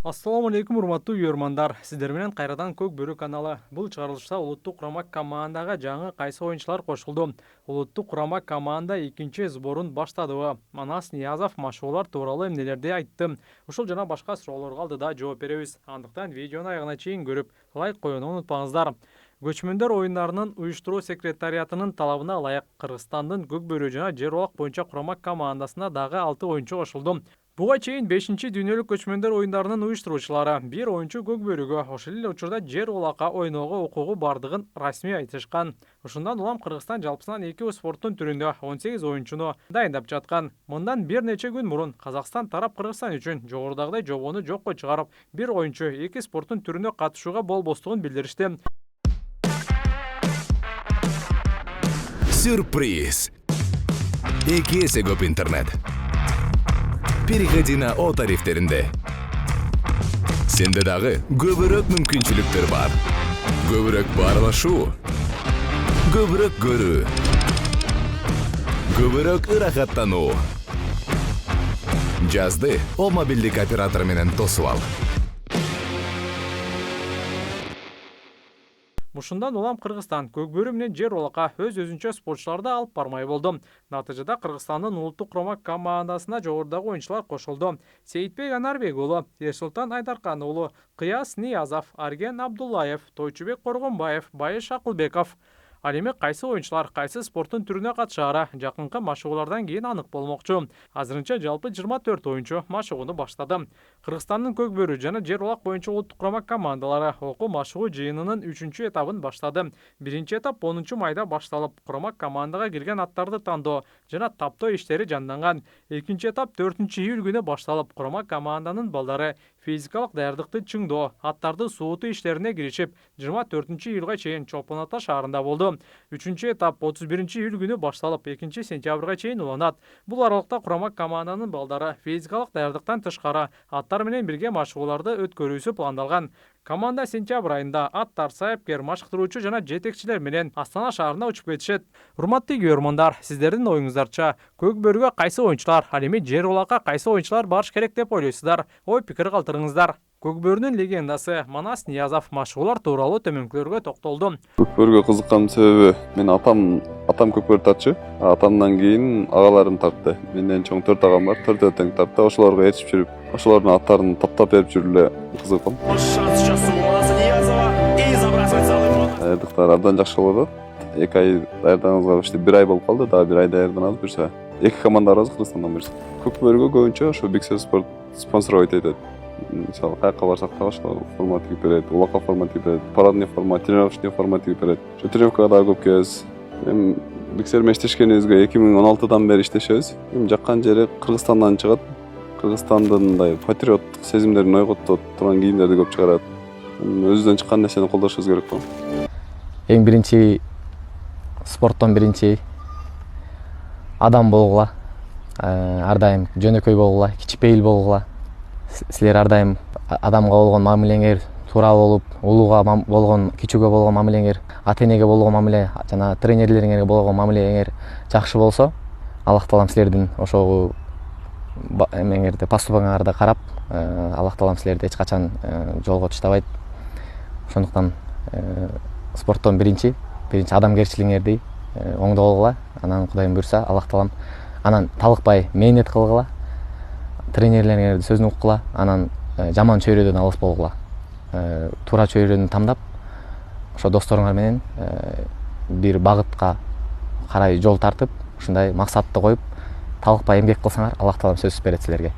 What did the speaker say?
Ассаламу алейкум, урматтуу үйөрмандар. Сиздер менен кайрадан Көк Бөрү каналы. Бул чыгарылышта улуттук курама командага жаңы кайсы оюнчулар кошулду? Улуттук курама команда экинчи сборун баштадыбы? Манас Ниязов машыгуулар тууралуу эмнелерди айтты? Ушул жана башка суроолорго алдыда жооп беребиз. Андыктан видеону аягына чейин көрүп, лайк коюуну унутпаңыздар. Көчмөндөр оюндарынын уюштуруу секретариатынын талабына ылайык Кыргызстандын Көк Бөрү жана жер олак боюнча курама командасына дагы 6 оюнчу кошулду. Буга чейин 5-чи дүйнөлүк көчмөндөр оюндарынын уюштуруучулары бир оюнчу Көк Бөрүгө, ошол эле учурда жер улакка ойноого укугу бардыгын расмий айтышкан. Ушундан улам Кыргызстан жалпысынан 2 спорттун түрүндө 18 оюнчуну дайындап жаткан. Мындан бир нече күн мурун Казакстан тарап Кыргызстан үчүн жогорудагыдай жобону жокко чыгарып, бир оюнчу 2 спорттун түрүнө катышууга болбостугун билдиришти. Сюрприз! 2 эсе көп интернет. Переходи на О тарифтеринде. Сенде дагы көбүрөөк мүмкүнчүлүктөр бар. Көбүрөөк баарлашуу, көбүрөөк көрүү, көбүрөөк ырахаттануу. Жазды О мобилдик оператор менен тосуп ал. Ушундан улам Кыргызстан Көк Бөрү менен жер олакка өз-өзүнчө спортчуларды алып бармай болду. Натыйжада Кыргызстандын улуттук курама командасына жогорудагы оюнчулар кошулду. Сейитбек Анарбек уулу, Ерсултан Айдаркан уулу, Кыяс Ниязов, Арген Абдуллаев, Тойчубек Коргонбаев, Байыш Акылбеков. Ал эми кайсы оюнчулар кайсы спорттун түрүнө катышаары жакынкы машыгуулардан кийин анык болмокчу. Азырынча жалпы 24 оюнчу машыгууну баштады. Кыргызстандын Көк Бөрү жана жер олак боюнча улуттук курама командалары окуу машыгуу жыйынынын 3-чү этабын баштады. Биринчи этап 10 майда башталып, курама командага кирген аттарды тандоо жана таптоо иштери жанданган. Экинчи этап 4-июль күнү башталып, курама команданын балдары физикалык даярдыкты чыңдоо, аттарды суутуу иштерине киришип, 24-июлга чейин Чолпон Ата шаарында болду. 3-чү этап 31-июль күнү башталып, 2-сентябрга чейин уланат. Бул аралыкта курама команданын балдары физикалык даярдыктан тышкары аттар менен бирге машыгууларды өткөрүүсү пландалган. Команда сентябрь айында аттар, сайыпкер, машыктыруучу жана жетекчилер менен Астана шаарына учуп кетишет. Урматтуу көрөрмандар, сиздердин оюңуздарча Көк Бөрүгө кайсы оюнчулар, ал эми жер улакка кайсы оюнчулар барыш керек деп ойлойсуздар? Ой пикир калтырыңыздар. Көк Бөрүнүн легендасы Манас Ниязов машыгуулар тууралуу төмөнкүлөргө токтолду. Көк Бөрүгө кызыккан себеби мен атам Көк Бөрү тартчу. Атамдан кийин агаларым тартты. Менден чоң 4 агам бар, 4 тең тартты. Ошолорго ээрчип жүрүп, ошолордун аттарын топтоп берип жүрүп эле кызыккам. Даярдыктар абдан жакшы болду. 2 ай даярданганыбызга почти 1 ай болуп калды. Дагы 1 ай даярданабыз буюрса. 2 команда барабыз Кыргызстандан буюрса. Көк Бөрүгө көбүнчө ошо Big Sir Sport спонсоровать этет. Мисалы, каяка барсак да ошо форма тигип берет, улакка форма тигип берет, парадный форма, тренировочный форма тигип берет. Ошо тренировкага дагы көп келебиз. Эми Big Sir менен иштешкенибизге 2016-дан бери иштешебиз. Эми жаккан жери Кыргызстандан чыгат. Кыргызстандын мындай патриоттук сезимдерин ойготот турган кийимдерди көп чыгарат. Өзүбүздөн чыккан нерсени колдошубуз керек го. Эң биринчи спорттон биринчи адам болгула, ар дайым жөнөкөй болгула, кичпейил болгула. Силер ар дайым адамга болгон мамилеңер туура болуп, улууга болгон, кичүүгө болгон мамилеңер, ата-энеге болгон мамиле жана тренерлериңерге болгон мамилеңер жакшы болсо, Аллах таалам силердин ошол эмеңерди, поступагыңарды карап, Аллах таалам силерди эч качан жолго таштабайт. Ошондуктан спорттон биринчи адамгерчилигиңерди оңдо болгула, анан Кудайым буйрса, Аллах таалам анан талыкпай мээнет кылгыла, тренерлериңерди сөзүн уккула, анан жаман чөйрөдөн алыс болгула. Туура чөйрөнү тандап, ошо досторуңар менен бир багытка карай жол тартып, ушундай максатты коюп, талыкпай эмгек кылсаңар, Аллах таалам сөзсүз берет силерге.